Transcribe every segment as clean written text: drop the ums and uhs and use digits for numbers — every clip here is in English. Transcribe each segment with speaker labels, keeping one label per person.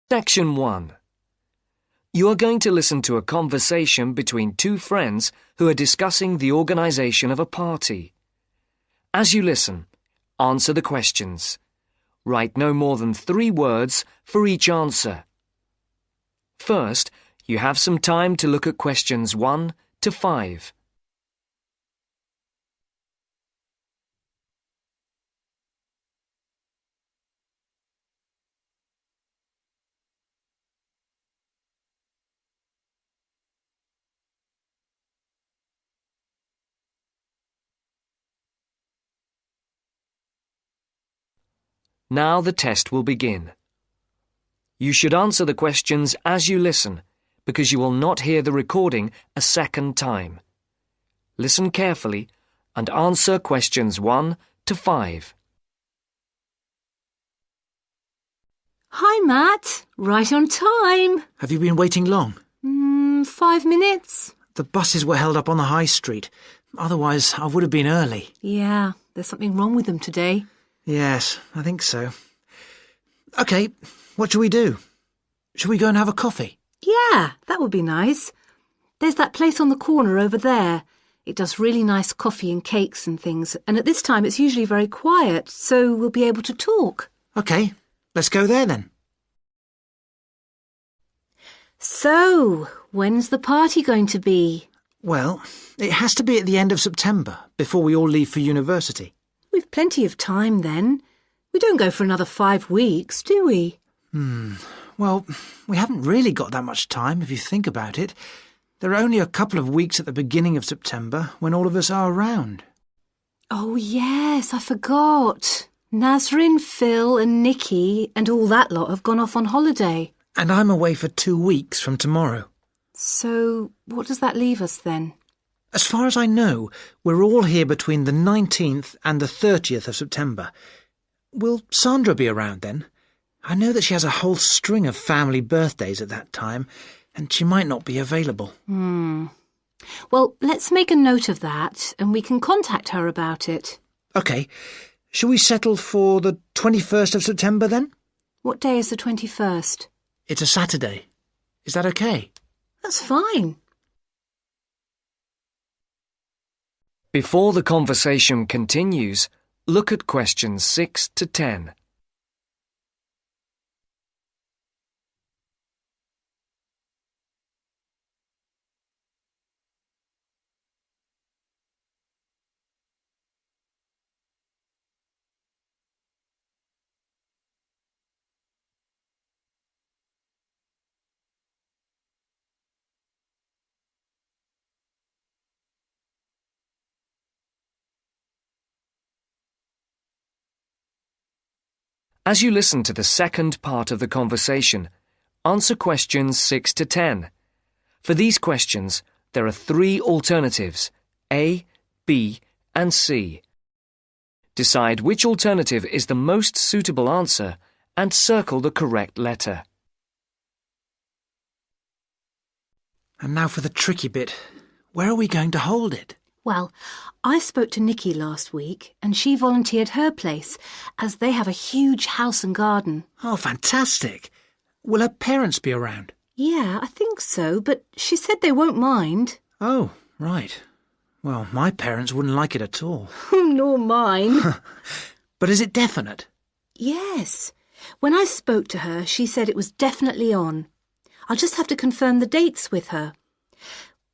Speaker 1: Section 1. You are going to listen to a conversation between two friends who are discussing the organisation of a party. As you listen, answer the questions. Write no more than 3 words for each answer. First, you have some time to look at questions 1 to 5. Now the test will begin. You should answer the questions as you listen, because you will not hear the recording a second time. Listen carefully and answer questions 1 to 5.
Speaker 2: Hi, Matt. Right on time.
Speaker 3: Have you been waiting long?
Speaker 2: 5 minutes.
Speaker 3: The buses were held up on the high street. Otherwise, I would have been early.
Speaker 2: Yeah, there's something wrong with them today.
Speaker 3: Yes, I think so. OK, what shall we do? Shall we go and have a coffee?
Speaker 2: Yeah, that would be nice. There's that place on the corner over there. It does really nice coffee and cakes and things, and at this time it's usually very quiet, so we'll be able to talk.
Speaker 3: OK, let's go there then.
Speaker 2: So, when's the party going to be?
Speaker 3: Well, it has to be at the end of September, before we all leave for university.
Speaker 2: We've plenty of time then. We don't go for another 5 weeks, do we?
Speaker 3: Well, we haven't really got that much time, if you think about it. There are only a couple of weeks at the beginning of September when all of us are around.
Speaker 2: Oh, yes, I forgot. Nazrin, Phil and Nikki and all that lot have gone off on holiday.
Speaker 3: And I'm away for 2 weeks from tomorrow.
Speaker 2: So, what does that leave us then?
Speaker 3: As far as I know, we're all here between the 19th and the 30th of September. Will Sandra be around then? I know that she has a whole string of family birthdays at that time, and she might not be available.
Speaker 2: Well, let's make a note of that, and we can contact her about it.
Speaker 3: OK. Shall we settle for the 21st of September then?
Speaker 2: What day is the 21st?
Speaker 3: It's a Saturday. Is that OK?
Speaker 2: That's fine.
Speaker 1: Before the conversation continues, look at questions 6 to 10. As you listen to the second part of the conversation, answer questions 6 to 10. For these questions, there are 3 alternatives, A, B, and C. Decide which alternative is the most suitable answer and circle the correct letter.
Speaker 3: And now for the tricky bit. Where are we going to hold it?
Speaker 2: Well, I spoke to Nikki last week and she volunteered her place as they have a huge house and garden.
Speaker 3: Oh, fantastic. Will her parents be around?
Speaker 2: Yeah, I think so, but she said they won't mind.
Speaker 3: Oh, right. Well, my parents wouldn't like it at all.
Speaker 2: Nor mine.
Speaker 3: But is it definite?
Speaker 2: Yes. When I spoke to her, she said it was definitely on. I'll just have to confirm the dates with her.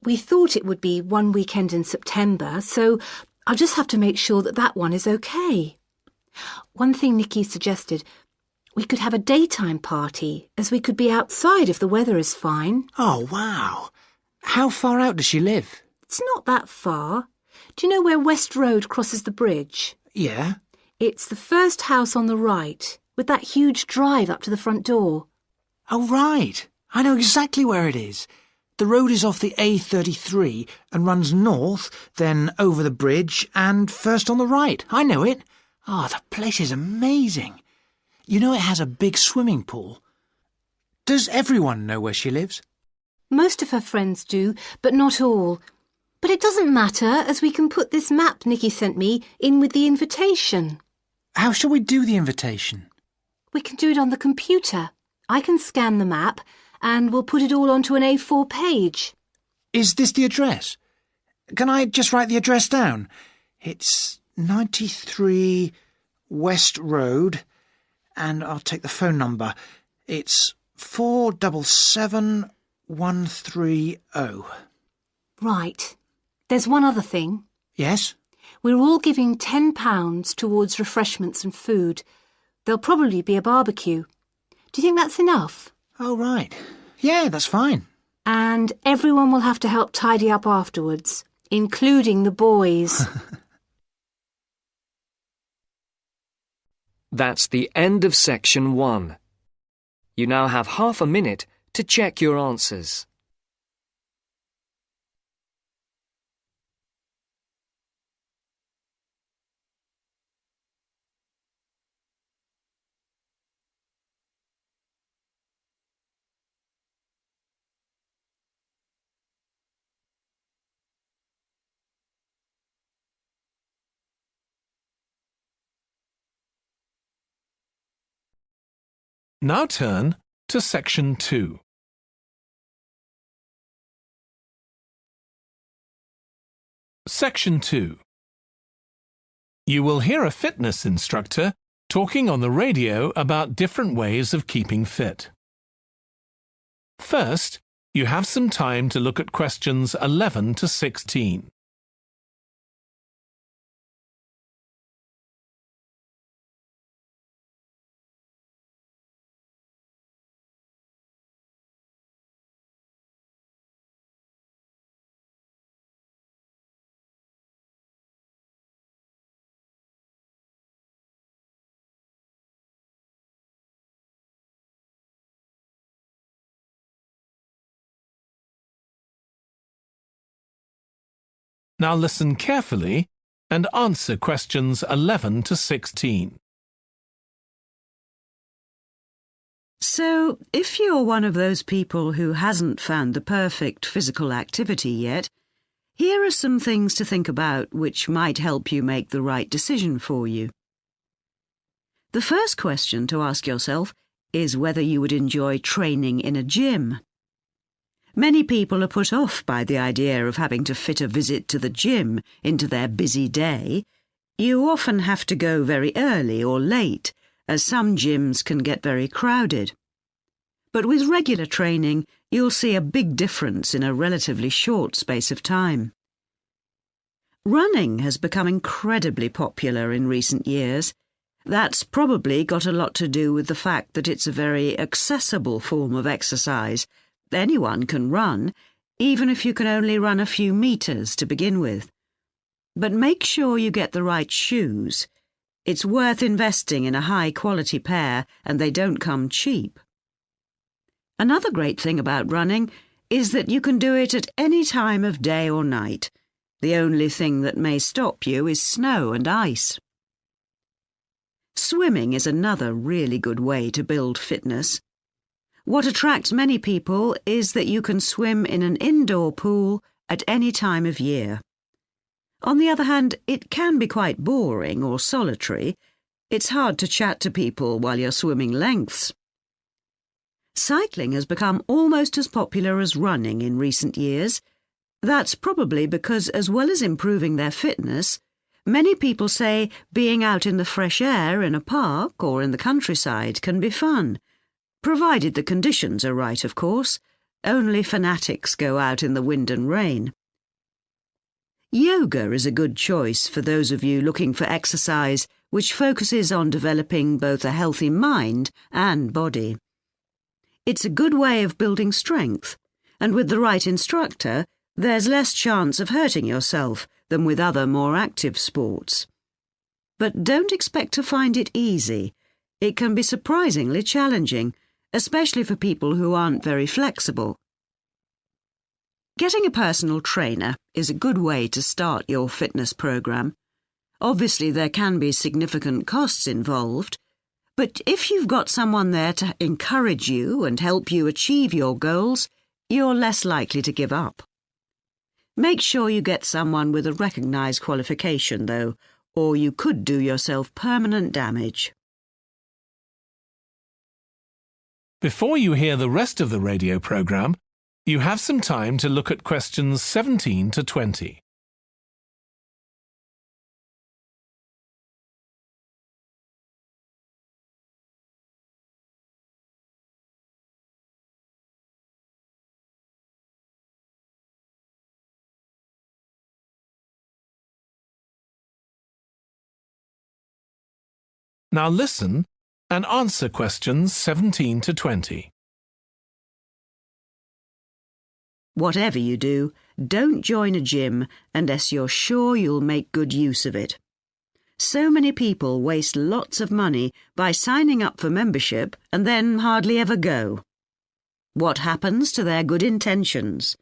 Speaker 2: We thought it would be one weekend in September, so I'll just have to make sure that that one is okay. One thing Nikki suggested, we could have a daytime party, as we could be outside if the weather is fine.
Speaker 3: Oh, wow. How far out does she live?
Speaker 2: It's not that far. Do you know where West Road crosses the bridge?
Speaker 3: Yeah.
Speaker 2: It's the first house on the right, with that huge drive up to the front door.
Speaker 3: Oh, right. I know exactly where it is. The road is off the A33 and runs north, then over the bridge and first on the right. I know it. Oh, the place is amazing. You know it has a big swimming pool. Does everyone know where she lives?
Speaker 2: Most of her friends do, but not all. But it doesn't matter, as we can put this map Nikki sent me in with the invitation.
Speaker 3: How shall we do the invitation?
Speaker 2: We can do it on the computer. I can scan the map and we'll put it all onto an A4 page.
Speaker 3: Is this the address? Can I just write the address down? It's 93 West Road, and I'll take the phone number. It's 477130.
Speaker 2: Right. There's one other thing.
Speaker 3: Yes?
Speaker 2: We're all giving £10 towards refreshments and food. There'll probably be a barbecue. Do you think that's enough?
Speaker 3: Oh, right. Yeah, that's fine.
Speaker 2: And everyone will have to help tidy up afterwards, including the boys.
Speaker 1: That's the end of section 1. You now have half a minute to check your answers.
Speaker 4: Now turn to section 2. Section 2. You will hear a fitness instructor talking on the radio about different ways of keeping fit. First, you have some time to look at questions 11 to 16. Now listen carefully and answer questions 11 to 16.
Speaker 5: So, if you're one of those people who hasn't found the perfect physical activity yet, here are some things to think about which might help you make the right decision for you. The first question to ask yourself is whether you would enjoy training in a gym. Many people are put off by the idea of having to fit a visit to the gym into their busy day. You often have to go very early or late, as some gyms can get very crowded. But with regular training, you'll see a big difference in a relatively short space of time. Running has become incredibly popular in recent years. That's probably got a lot to do with the fact that it's a very accessible form of exercise. Anyone can run, even if you can only run a few meters to begin with. But make sure you get the right shoes. It's worth investing in a high-quality pair, and they don't come cheap. Another great thing about running is that you can do it at any time of day or night. The only thing that may stop you is snow and ice. Swimming is another really good way to build fitness. What attracts many people is that you can swim in an indoor pool at any time of year. On the other hand, it can be quite boring or solitary. It's hard to chat to people while you're swimming lengths. Cycling has become almost as popular as running in recent years. That's probably because, as well as improving their fitness, many people say being out in the fresh air in a park or in the countryside can be fun. Provided the conditions are right, of course. Only fanatics go out in the wind and rain. Yoga is a good choice for those of you looking for exercise which focuses on developing both a healthy mind and body. It's a good way of building strength, and with the right instructor, there's less chance of hurting yourself than with other more active sports. But don't expect to find it easy. It can be surprisingly challenging, especially for people who aren't very flexible. Getting a personal trainer is a good way to start your fitness program. Obviously, there can be significant costs involved, but if you've got someone there to encourage you and help you achieve your goals, you're less likely to give up. Make sure you get someone with a recognised qualification, though, or you could do yourself permanent damage.
Speaker 4: Before you hear the rest of the radio program, you have some time to look at questions 17 to 20. Now listen and answer questions 17 to 20.
Speaker 5: Whatever you do, don't join a gym unless you're sure you'll make good use of it. So many people waste lots of money by signing up for membership and then hardly ever go. What happens to their good intentions?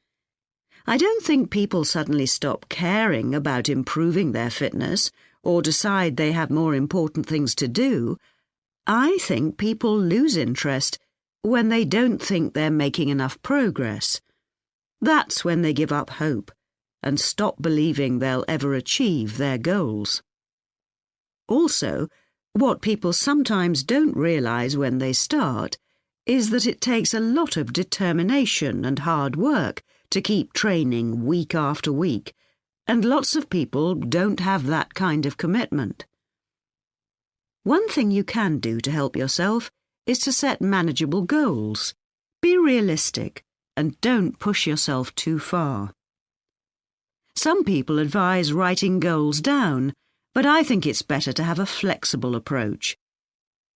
Speaker 5: I don't think people suddenly stop caring about improving their fitness or decide they have more important things to do. I think people lose interest when they don't think they're making enough progress. That's when they give up hope and stop believing they'll ever achieve their goals. Also, what people sometimes don't realize when they start is that it takes a lot of determination and hard work to keep training week after week, and lots of people don't have that kind of commitment. One thing you can do to help yourself is to set manageable goals. Be realistic and don't push yourself too far. Some people advise writing goals down, but I think it's better to have a flexible approach.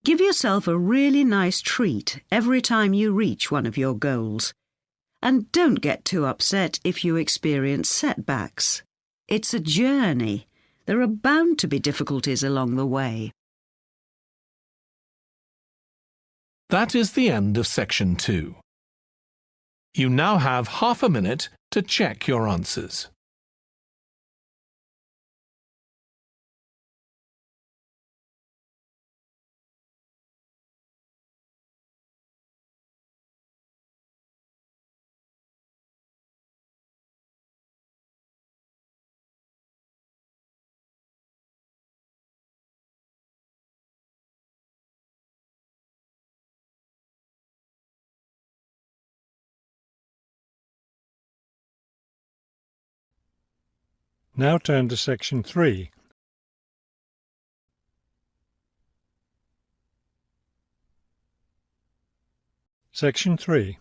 Speaker 5: Give yourself a really nice treat every time you reach one of your goals. And don't get too upset if you experience setbacks. It's a journey. There are bound to be difficulties along the way.
Speaker 4: That is the end of section 2. You now have half a minute to check your answers.
Speaker 6: Now turn to section 3. Section 3.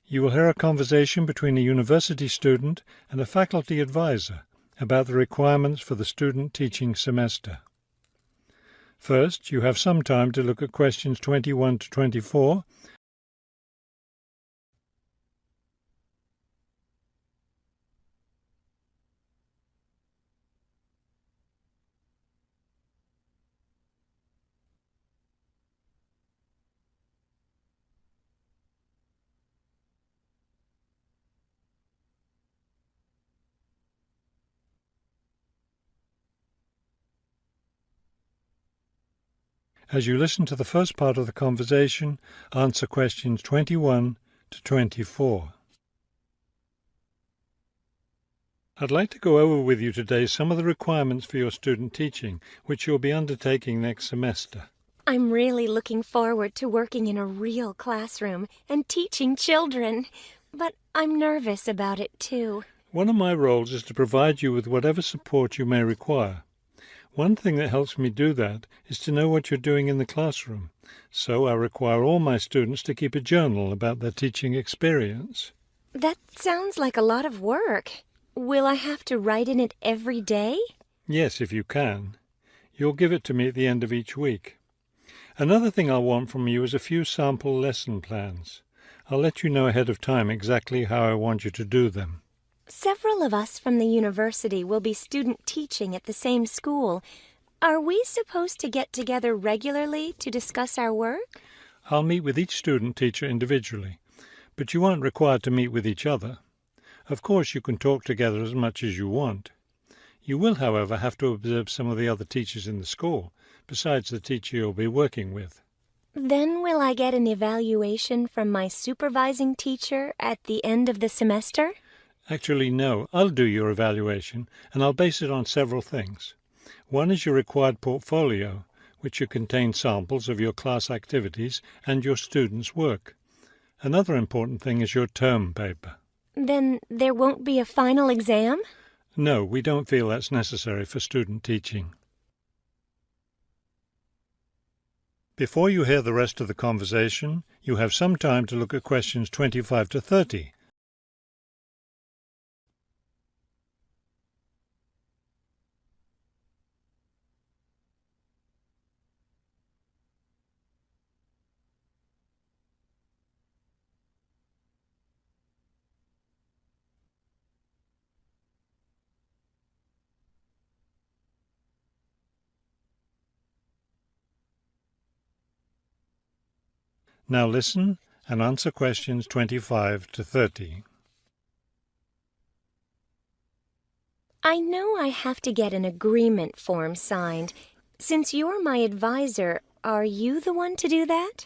Speaker 6: You will hear a conversation between a university student and a faculty advisor about the requirements for the student teaching semester. First, you have some time to look at questions 21 to 24. As you listen to the first part of the conversation, answer questions 21 to 24. I'd like to go over with you today some of the requirements for your student teaching, which you'll be undertaking next semester.
Speaker 7: I'm really looking forward to working in a real classroom and teaching children, but I'm nervous about it too.
Speaker 6: One of my roles is to provide you with whatever support you may require. One thing that helps me do that is to know what you're doing in the classroom, so I require all my students to keep a journal about their teaching experience.
Speaker 7: That sounds like a lot of work. Will I have to write in it every day?
Speaker 6: Yes, if you can. You'll give it to me at the end of each week. Another thing I'll want from you is a few sample lesson plans. I'll let you know ahead of time exactly how I want you to do them.
Speaker 7: Several of us from the university will be student teaching at the same school. Are we supposed to get together regularly to discuss our work?
Speaker 6: I'll meet with each student teacher individually, but you aren't required to meet with each other. Of course, you can talk together as much as you want. You will, however, have to observe some of the other teachers in the school, besides the teacher you'll be working with.
Speaker 7: Then will I get an evaluation from my supervising teacher at the end of the semester?
Speaker 6: Actually, no. I'll do your evaluation, and I'll base it on several things. One is your required portfolio, which should contain samples of your class activities and your students' work. Another important thing is your term paper.
Speaker 7: Then there won't be a final exam?
Speaker 6: No, we don't feel that's necessary for student teaching. Before you hear the rest of the conversation, you have some time to look at questions 25 to 30. Now listen and answer questions 25 to 30.
Speaker 7: I know I have to get an agreement form signed. Since you're my advisor, are you the one to do that?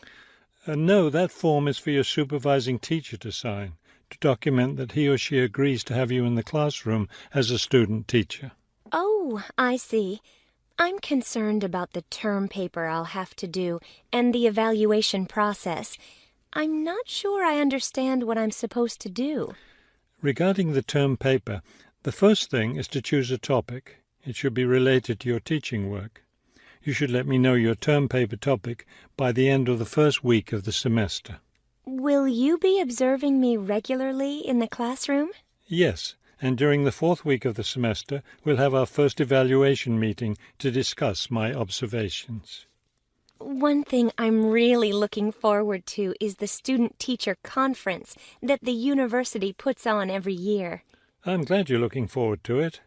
Speaker 6: No, that form is for your supervising teacher to sign, to document that he or she agrees to have you in the classroom as a student teacher.
Speaker 7: Oh, I see. I'm concerned about the term paper I'll have to do and the evaluation process. I'm not sure I understand what I'm supposed to do.
Speaker 6: Regarding the term paper, the first thing is to choose a topic. It should be related to your teaching work. You should let me know your term paper topic by the end of the first week of the semester.
Speaker 7: Will you be observing me regularly in the classroom?
Speaker 6: Yes, and during the fourth week of the semester, we'll have our first evaluation meeting to discuss my observations.
Speaker 7: One thing I'm really looking forward to is the student-teacher conference that the university puts on every year.
Speaker 6: I'm glad you're looking forward to it.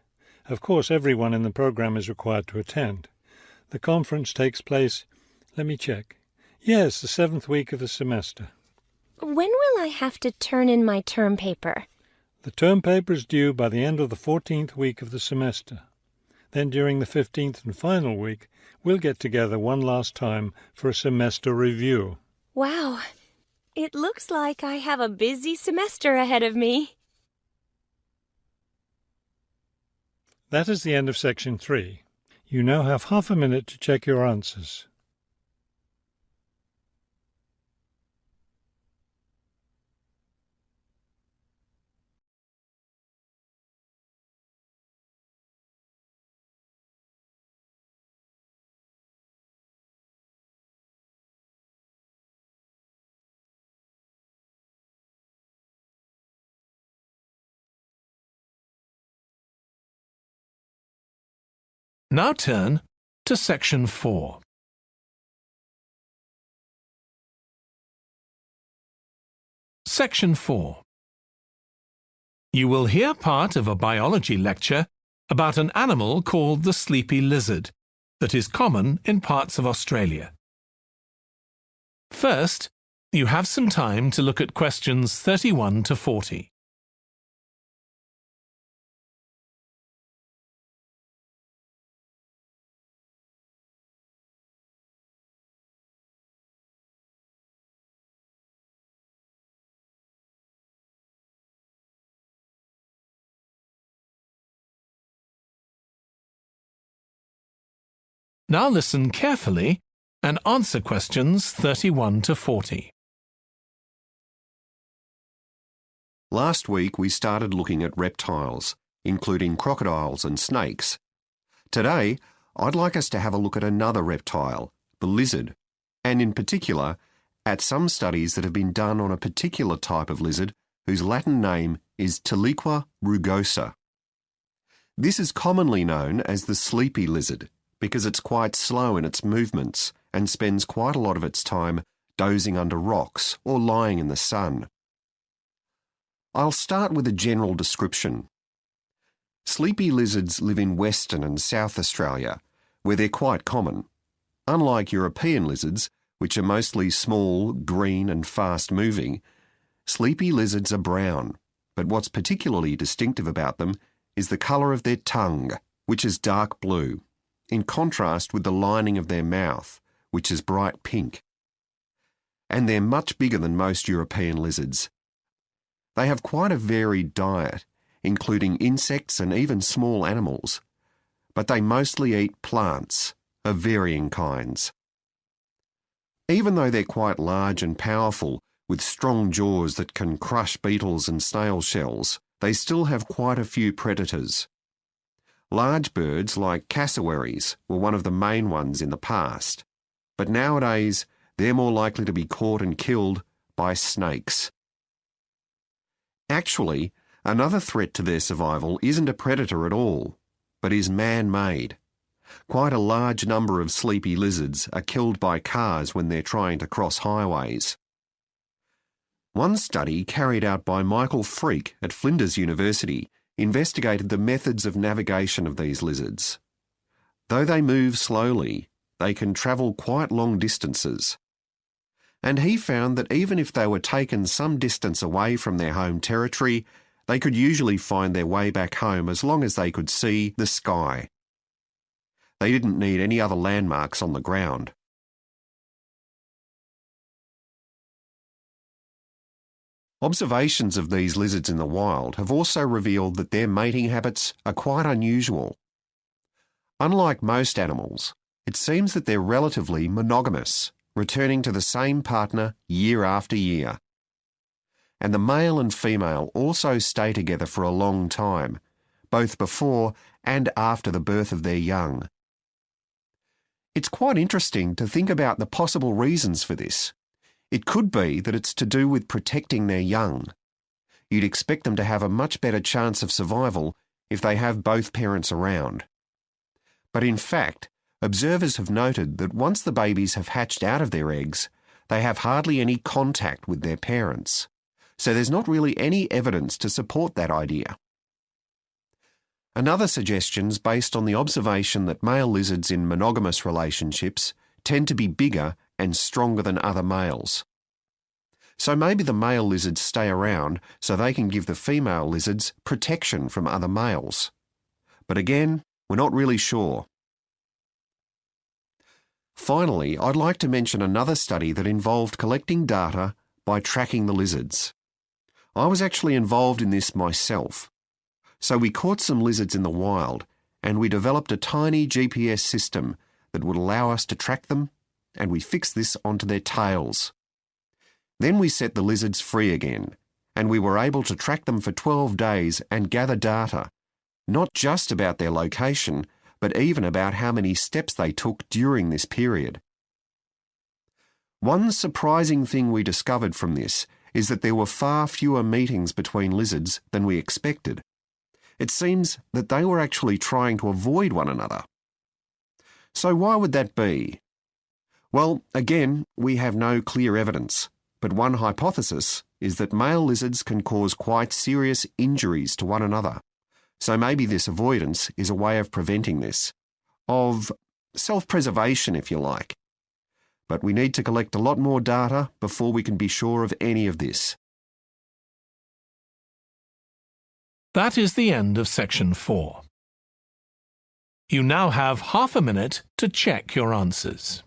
Speaker 6: Of course, everyone in the program is required to attend. The conference takes place, let me check. Yes, the seventh week of the semester.
Speaker 7: When will I have to turn in my term paper?
Speaker 6: The term paper is due by the end of the 14th week of the semester. Then during the 15th and final week, we'll get together one last time for a semester review.
Speaker 7: Wow, it looks like I have a busy semester ahead of me.
Speaker 6: That is the end of section 3. You now have half a minute to check your answers.
Speaker 4: Now turn to section 4. Section 4. You will hear part of a biology lecture about an animal called the sleepy lizard that is common in parts of Australia. First, you have some time to look at questions 31 to 40. Now listen carefully and answer questions 31 to 40.
Speaker 8: Last week we started looking at reptiles, including crocodiles and snakes. Today, I'd like us to have a look at another reptile, the lizard, and in particular, at some studies that have been done on a particular type of lizard whose Latin name is Tiliqua rugosa. This is commonly known as the sleepy lizard, because it's quite slow in its movements and spends quite a lot of its time dozing under rocks or lying in the sun. I'll start with a general description. Sleepy lizards live in Western and South Australia, where they're quite common. Unlike European lizards, which are mostly small, green and fast-moving, sleepy lizards are brown, but what's particularly distinctive about them is the colour of their tongue, which is dark blue, in contrast with the lining of their mouth, which is bright pink. And they're much bigger than most European lizards. They have quite a varied diet, including insects and even small animals, but they mostly eat plants of varying kinds. Even though they're quite large and powerful With strong jaws that can crush beetles and snail shells, they still have quite a few predators. Large birds like cassowaries were one of the main ones in the past, but nowadays they're more likely to be caught and killed by snakes. Actually, another threat to their survival isn't a predator at all, but is man-made. Quite a large number of sleepy lizards are killed by cars when they're trying to cross highways. One study carried out by Michael Freak at Flinders University investigated the methods of navigation of these lizards. Though they move slowly, they can travel quite long distances. And he found that even if they were taken some distance away from their home territory, they could usually find their way back home as long as they could see the sky. They didn't need any other landmarks on the ground. Observations of these lizards in the wild have also revealed that their mating habits are quite unusual. Unlike most animals, it seems that they're relatively monogamous, returning to the same partner year after year. And the male and female also stay together for a long time, both before and after the birth of their young. It's quite interesting to think about the possible reasons for this. It could be that it's to do with protecting their young. You'd expect them to have a much better chance of survival if they have both parents around. But in fact, observers have noted that once the babies have hatched out of their eggs, they have hardly any contact with their parents. So there's not really any evidence to support that idea. Another suggestion's based on the observation that male lizards in monogamous relationships tend to be bigger and stronger than other males. So maybe the male lizards stay around so they can give the female lizards protection from other males. But again, we're not really sure. Finally, I'd like to mention another study that involved collecting data by tracking the lizards. I was actually involved in this myself. So we caught some lizards in the wild and we developed a tiny GPS system that would allow us to track them, and we fixed this onto their tails. Then we set the lizards free again, and we were able to track them for 12 days and gather data, not just about their location, but even about how many steps they took during this period. One surprising thing we discovered from this is that there were far fewer meetings between lizards than we expected. It seems that they were actually trying to avoid one another. So why would that be? Well, again, we have no clear evidence, but one hypothesis is that male lizards can cause quite serious injuries to one another. So maybe this avoidance is a way of preventing this, of self-preservation, if you like. But we need to collect a lot more data before we can be sure of any of this.
Speaker 4: That is the end of section 4. You now have half a minute to check your answers.